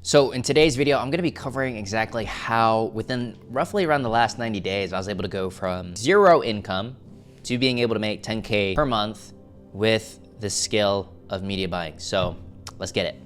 So in today's video, I'm gonna be covering exactly how within roughly around the last 90 days, I was able to go from zero income to being able to make 10K per month with the skill of media buying. So let's get it.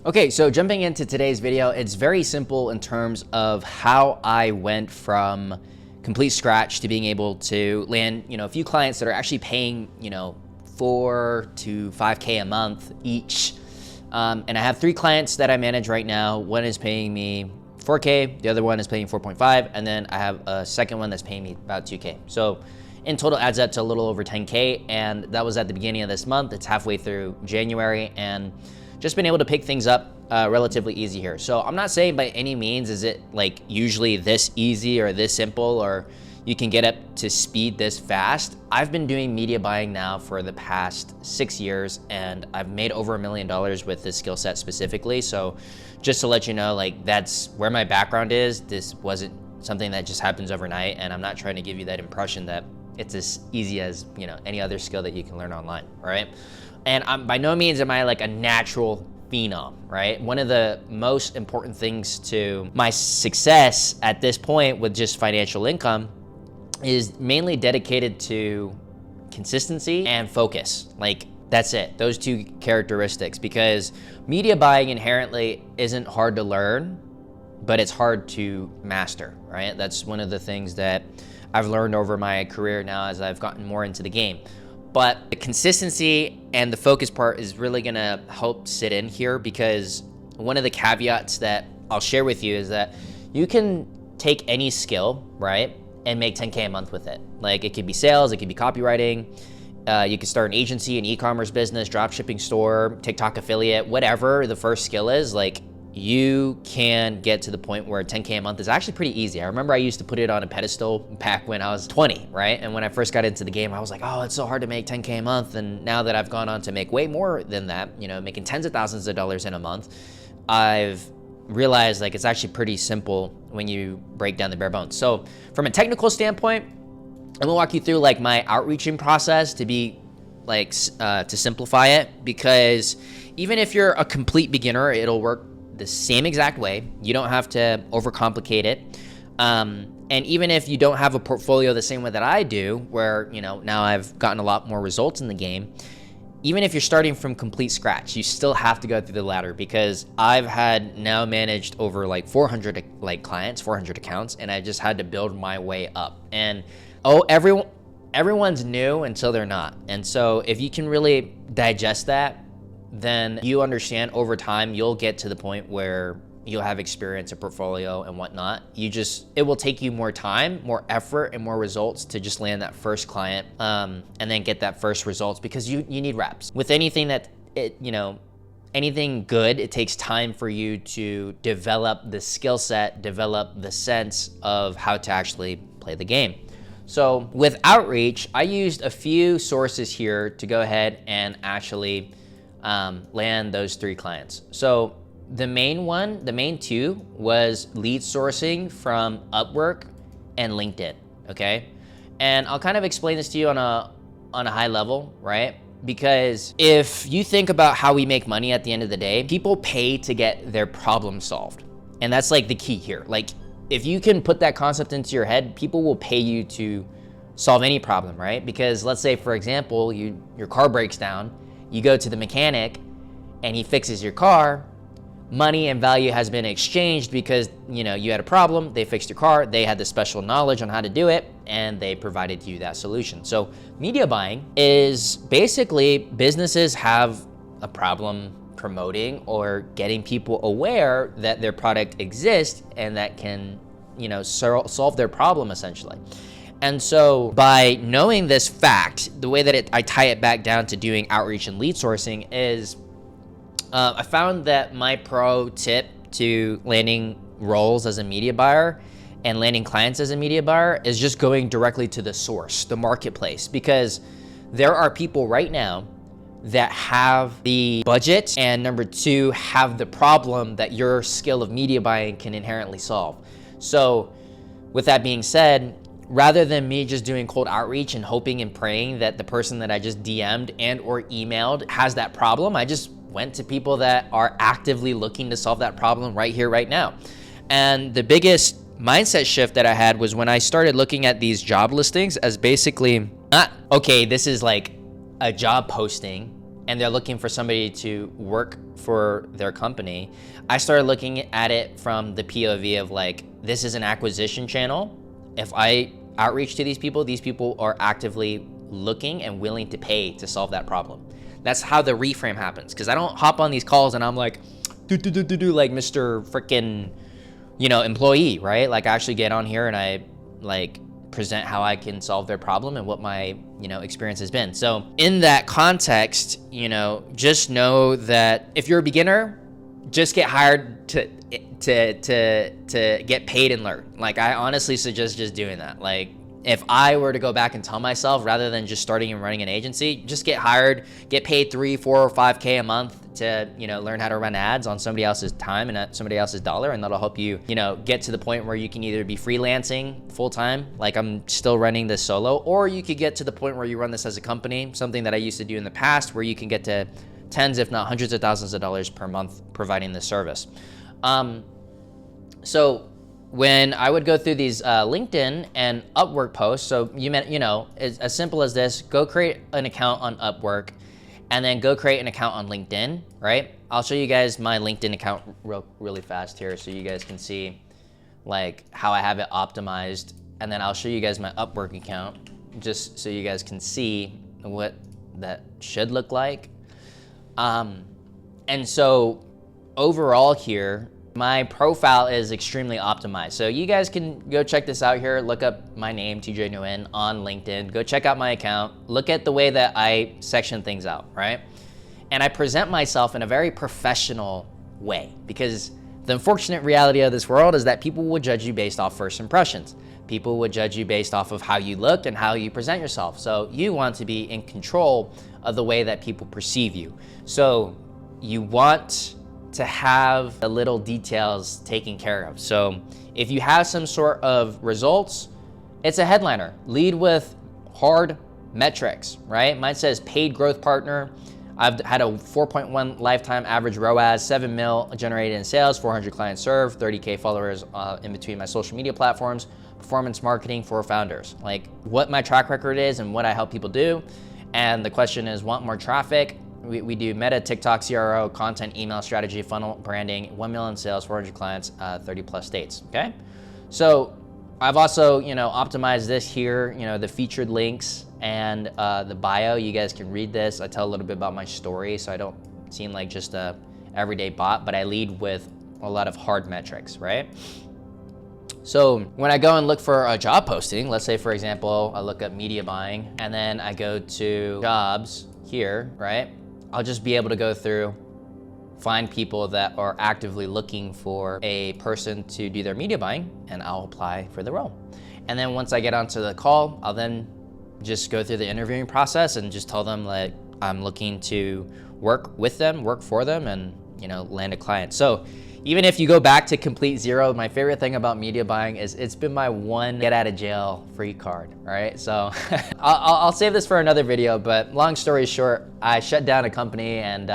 Okay, so jumping into today's video, it's very simple in terms of how I went from complete scratch to being able to land, a few clients that are actually paying, 4 to 5K a month each. And I have 3 clients that I manage right now. One is paying me 4K, the other one is paying 4.5, and then I have a second one that's paying me about 2K. So in total adds up to a little over 10K, and that was at the beginning of this month. It's halfway through January, and just been able to pick things up relatively easy here. So I'm not saying by any means is it like usually this easy or this simple, or you can get up to speed this fast. I've been doing media buying now for the past 6 years, and I've made over $1 million with this skill set specifically. So just to let you know, like, that's where my background is. This wasn't something that just happens overnight, and I'm not trying to give you that impression that it's as easy as any other skill that you can learn online, right? And by no means am I like a natural phenom, right? One of the most important things to my success at this point with just financial income is mainly dedicated to consistency and focus. Like, that's it, those 2 characteristics, because media buying inherently isn't hard to learn, but it's hard to master, right? That's one of the things that I've learned over my career now as I've gotten more into the game. But the consistency and the focus part is really gonna help sit in here, because one of the caveats that I'll share with you is that you can take any skill, right, and make 10K a month with it. Like, it could be sales, it could be copywriting, you could start an agency, an e-commerce business, drop shipping store, TikTok affiliate, whatever the first skill is, like, you can get to the point where 10K a month is actually pretty easy. I remember I used to put it on a pedestal back when I was 20, right? And when I first got into the game, I was like, oh, it's so hard to make 10K a month. And now that I've gone on to make way more than that, making tens of thousands of dollars in a month, I've realized like it's actually pretty simple when you break down the bare bones. So from a technical standpoint, I'm gonna walk you through like my outreaching process to be like, to simplify it, because even if you're a complete beginner, it'll work the same exact way. You don't have to overcomplicate it. And even if you don't have a portfolio the same way that I do, where, now I've gotten a lot more results in the game, even if you're starting from complete scratch, you still have to go through the ladder, because I've had now managed over like 400 clients, 400 accounts, and I just had to build my way up. And everyone's new until they're not. And so if you can really digest that, then you understand over time, you'll get to the point where you'll have experience, a portfolio and whatnot. It will take you more time, more effort, and more results to just land that first client, and then get that first results, because you need reps. With anything anything good, it takes time for you to develop the skill set, develop the sense of how to actually play the game. So with outreach, I used a few sources here to go ahead and actually land those 3 clients. So the main 2 was lead sourcing from Upwork and LinkedIn, okay? And I'll kind of explain this to you on a high level, right? Because if you think about how we make money at the end of the day, people pay to get their problem solved. And that's like the key here. Like, if you can put that concept into your head, people will pay you to solve any problem, right? Because let's say, for example, your car breaks down, you go to the mechanic and he fixes your car, money and value has been exchanged because, you had a problem, they fixed your car, they had the special knowledge on how to do it, and they provided you that solution. So media buying is basically businesses have a problem promoting or getting people aware that their product exists and that can, solve their problem essentially. And so by knowing this fact, the way that I tie it back down to doing outreach and lead sourcing is, I found that my pro tip to landing roles as a media buyer and landing clients as a media buyer is just going directly to the source, the marketplace, because there are people right now that have the budget, and number 2, have the problem that your skill of media buying can inherently solve. So with that being said, rather than me just doing cold outreach and hoping and praying that the person that I just DM'd and or emailed has that problem, I just went to people that are actively looking to solve that problem right here, right now. And the biggest mindset shift that I had was when I started looking at these job listings as basically not, okay, this is like a job posting and they're looking for somebody to work for their company. I started looking at it from the POV of like, this is an acquisition channel. If I outreach to these people are actively looking and willing to pay to solve that problem. That's how the reframe happens. Because I don't hop on these calls and I'm like, like Mr. freaking, employee, right? Like I actually get on here and I like present how I can solve their problem and what my, experience has been. So in that context, just know that if you're a beginner, just get hired to get paid and learn. Like I honestly suggest just doing that. Like if I were to go back and tell myself, rather than just starting and running an agency, just get hired, get paid 3, 4, or 5K a month to, learn how to run ads on somebody else's time and somebody else's dollar. And that'll help you, get to the point where you can either be freelancing full time, like I'm still running this solo, or you could get to the point where you run this as a company, something that I used to do in the past, where you can get to tens, if not hundreds of thousands of dollars per month providing this service. So when I would go through these LinkedIn and Upwork posts, so it's as simple as this: go create an account on Upwork, and then go create an account on LinkedIn, right? I'll show you guys my LinkedIn account really fast here, so you guys can see like how I have it optimized, and then I'll show you guys my Upwork account, just so you guys can see what that should look like. And so overall here, my profile is extremely optimized. So you guys can go check this out here. Look up my name, TJ Nguyen, on LinkedIn. Go check out my account. Look at the way that I section things out, right? And I present myself in a very professional way, because the unfortunate reality of this world is that people will judge you based off first impressions. People would judge you based off of how you look and how you present yourself. So you want to be in control of the way that people perceive you. So you want to have the little details taken care of. So if you have some sort of results, it's a headliner. Lead with hard metrics, right? Mine says paid growth partner. I've had a 4.1 lifetime average ROAS, 7 mil generated in sales, 400 clients served, 30K followers in between my social media platforms, performance marketing for founders. Like what my track record is and what I help people do. And the question is, want more traffic? We do Meta, TikTok, CRO, content, email strategy, funnel branding, 1 million sales, 400 clients, 30 plus states, okay? So I've also, optimized this here, the featured links and the bio. You guys can read this. I tell a little bit about my story, so I don't seem like just a everyday bot, but I lead with a lot of hard metrics, right? So when I go and look for a job posting, let's say for example, I look up media buying and then I go to jobs here, right? I'll just be able to go through, find people that are actively looking for a person to do their media buying, and I'll apply for the role. And then once I get onto the call, I'll then just go through the interviewing process and just tell them like I'm looking to work with them, work for them, and land a client. So even if you go back to complete zero, my favorite thing about media buying is it's been my one get out of jail free card, right? So I'll save this for another video, but long story short, I shut down a company and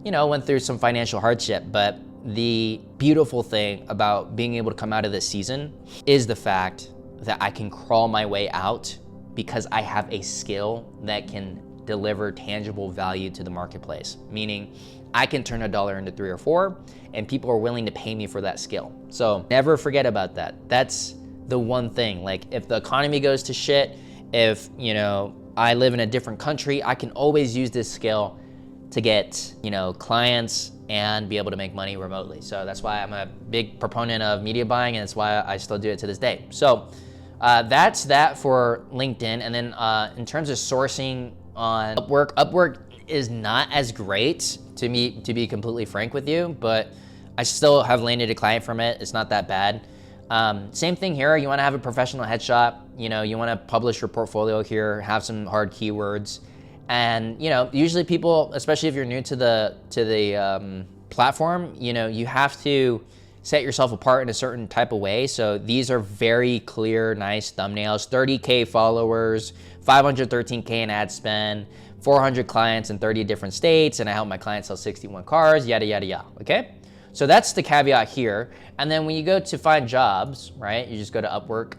went through some financial hardship. But the beautiful thing about being able to come out of this season is the fact that I can crawl my way out because I have a skill that can deliver tangible value to the marketplace, meaning I can turn $1 into 3 or 4, and people are willing to pay me for that skill. So never forget about that. That's the one thing. Like if the economy goes to shit, if I live in a different country, I can always use this skill to get clients and be able to make money remotely. So that's why I'm a big proponent of media buying, and it's why I still do it to this day. So that's that for LinkedIn. And then in terms of sourcing on Upwork is not as great to me, to be completely frank with you, but I still have landed a client from it. It's not that bad. Same thing here. You want to have a professional headshot. You want to publish your portfolio here, have some hard keywords, and usually people, especially if you're new to the platform, you have to set yourself apart in a certain type of way. So these are very clear, nice thumbnails. 30K followers, 513K in ad spend, 400 clients in 30 different states, and I help my clients sell 61 cars, yada, yada, yada, okay? So that's the caveat here. And then when you go to find jobs, right, you just go to Upwork,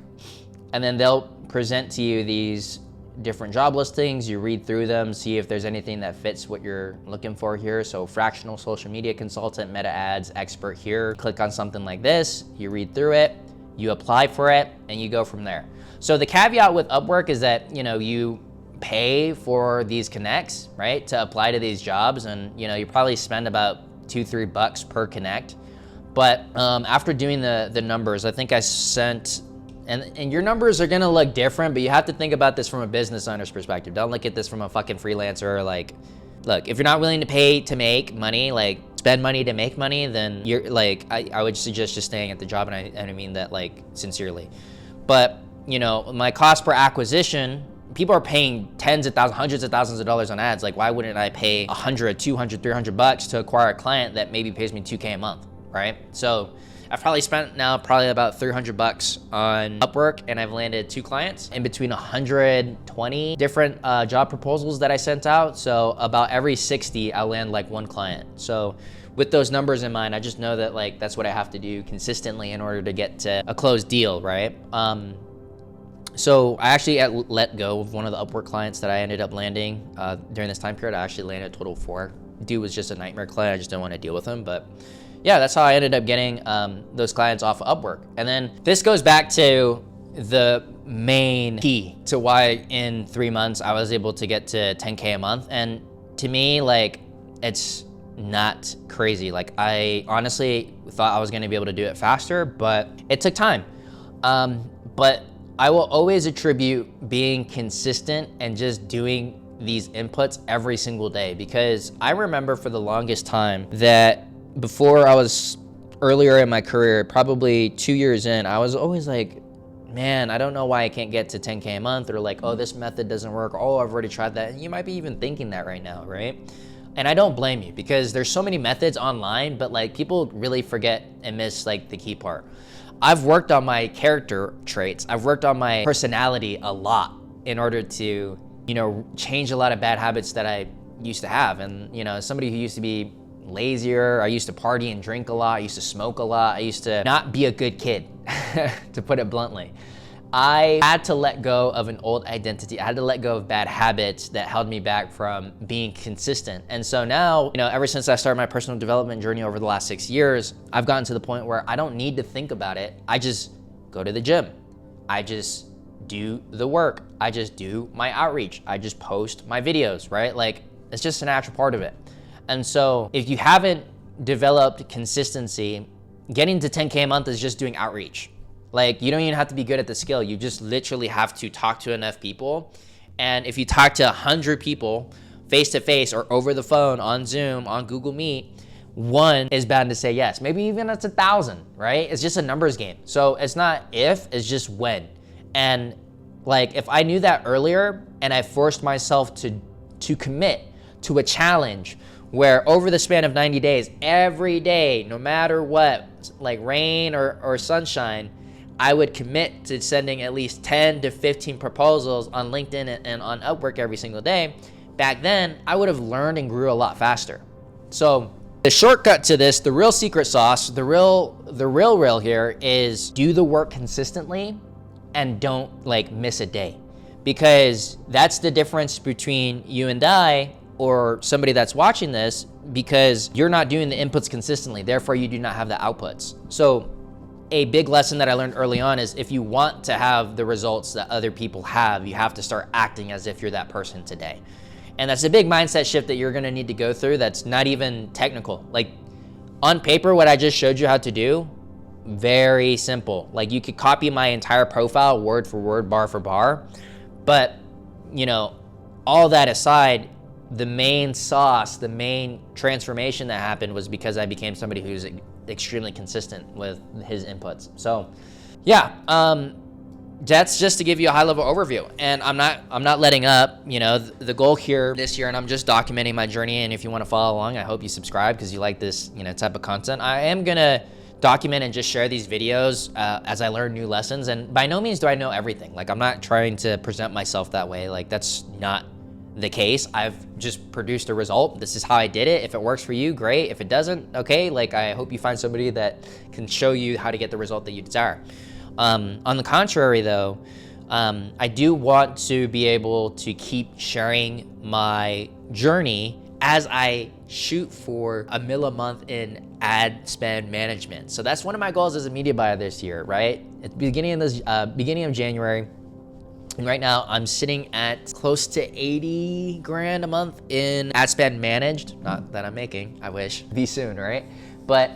and then they'll present to you these different job listings. You read through them, see if there's anything that fits what you're looking for here. So fractional social media consultant, meta ads expert here. Click on something like this, you read through it, you apply for it, and you go from there. So the caveat with Upwork is that, you know, you pay for these connects, right, to apply to these jobs, and you know, you probably spend about $2-3 per connect. But after doing the numbers, I think I sent, and your numbers are gonna look different, but you have to think about this from a business owner's perspective. Don't look at this from a fucking freelancer. Like, look, if you're not willing to pay to make money, like spend money to make money, then you're like, I would suggest just staying at the job, and I mean that like sincerely. But you know, my cost per acquisition, people are paying tens of thousands, hundreds of thousands of dollars on ads. Like, why wouldn't I pay 100, 200, 300 bucks to acquire a client that maybe pays me 2K a month, right? So I've probably spent now probably about 300 bucks on Upwork, and I've landed 2 clients in between 120 different job proposals that I sent out. So about every 60, I'll land like 1 client. So with those numbers in mind, I just know that like that's what I have to do consistently in order to get to a closed deal, right? So I actually let go of one of the Upwork clients that I ended up landing during this time period. I actually landed a total of 4. Dude was just a nightmare client. I just didn't want to deal with him, but yeah, that's how I ended up getting those clients off of Upwork. And then this goes back to the main key to why in 3 months I was able to get to 10K a month. And to me, like, it's not crazy. Like, I honestly thought I was gonna be able to do it faster, but it took time. But I will always attribute being consistent and just doing these inputs every single day, because I remember for the longest time that before I was earlier in my career, probably 2 years in, I was always like, man, I don't know why I can't get to 10K a month, or like, oh, this method doesn't work. Oh, I've already tried that. And you might be even thinking that right now, right? And I don't blame you, because there's so many methods online, but like people really forget and miss like the key part. I've worked on my character traits. I've worked on my personality a lot in order to, you know, change a lot of bad habits that I used to have. And, you know, as somebody who used to be lazier, I used to party and drink a lot, I used to smoke a lot, I used to not be a good kid, to put it bluntly. I had to let go of an old identity. I had to let go of bad habits that held me back from being consistent. And so now, you know, ever since I started my personal development journey over the last 6 years, I've gotten to the point where I don't need to think about it. I just go to the gym. I just do the work. I just do my outreach. I just post my videos, right? Like, it's just a natural part of it. And so if you haven't developed consistency, getting to 10K a month is just doing outreach. Like, you don't even have to be good at the skill. You just literally have to talk to enough people. And if you talk to 100 people face to face or over the phone, on Zoom, on Google Meet, 1 is bound to say yes. Maybe even it's 1,000, right? It's just a numbers game. So it's not if, it's just when. And like, if I knew that earlier and I forced myself to commit to a challenge where over the span of 90 days, every day, no matter what, like rain or sunshine, I would commit to sending at least 10 to 15 proposals on LinkedIn and on Upwork every single day. Back then, I would have learned and grew a lot faster. So the shortcut to this, the real secret sauce, the real here is do the work consistently and don't like miss a day, because that's the difference between you and I or somebody that's watching this, because you're not doing the inputs consistently, therefore you do not have the outputs. So a big lesson that I learned early on is if you want to have the results that other people have, you have to start acting as if you're that person today. And that's a big mindset shift that you're gonna need to go through that's not even technical. Like, on paper, what I just showed you how to do, very simple. Like, you could copy my entire profile word for word, bar for bar. But, you know, all that aside, the main sauce, the main transformation that happened was because I became somebody who's extremely consistent with his inputs. So yeah, that's just to give you a high level overview. And I'm not letting up. You know, the goal here this year, and I'm just documenting my journey. And if you want to follow along, I hope you subscribe because you like this, you know, type of content. I am gonna document and just share these videos as I learn new lessons. And by no means do I know everything. Like, I'm not trying to present myself that way. Like, that's not the case. I've just produced a result. This is how I did it. If it works for you, great. If it doesn't, okay. Like, I hope you find somebody that can show you how to get the result that you desire. On the contrary though, I do want to be able to keep sharing my journey as I shoot for $1 million a month in ad spend management. So that's one of my goals as a media buyer this year, right? At the beginning of January, and right now I'm sitting at close to 80 grand a month in ad spend managed. Not that I'm making, I wish, be soon, right? But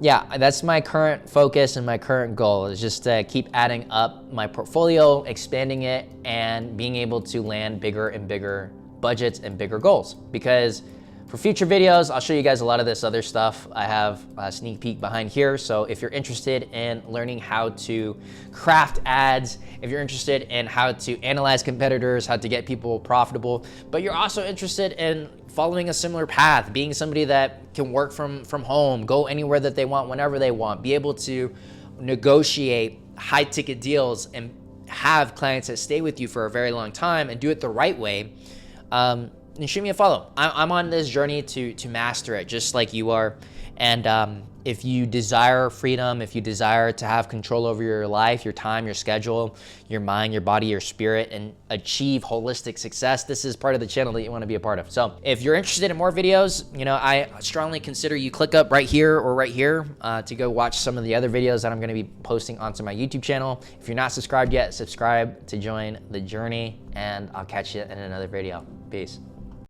yeah, that's my current focus and my current goal is just to keep adding up my portfolio, expanding it, and being able to land bigger and bigger budgets and bigger goals. Because for future videos, I'll show you guys a lot of this other stuff. I have a sneak peek behind here. So if you're interested in learning how to craft ads, if you're interested in how to analyze competitors, how to get people profitable, but you're also interested in following a similar path, being somebody that can work from home, go anywhere that they want, whenever they want, be able to negotiate high ticket deals and have clients that stay with you for a very long time and do it the right way, and shoot me a follow. I'm on this journey to master it just like you are. And if you desire freedom, if you desire to have control over your life, your time, your schedule, your mind, your body, your spirit, and achieve holistic success, this is part of the channel that you want to be a part of. So if you're interested in more videos, you know, I strongly consider you click up right here or right here to go watch some of the other videos that I'm going to be posting onto my YouTube channel. If you're not subscribed yet, subscribe to join the journey, and I'll catch you in another video. Peace.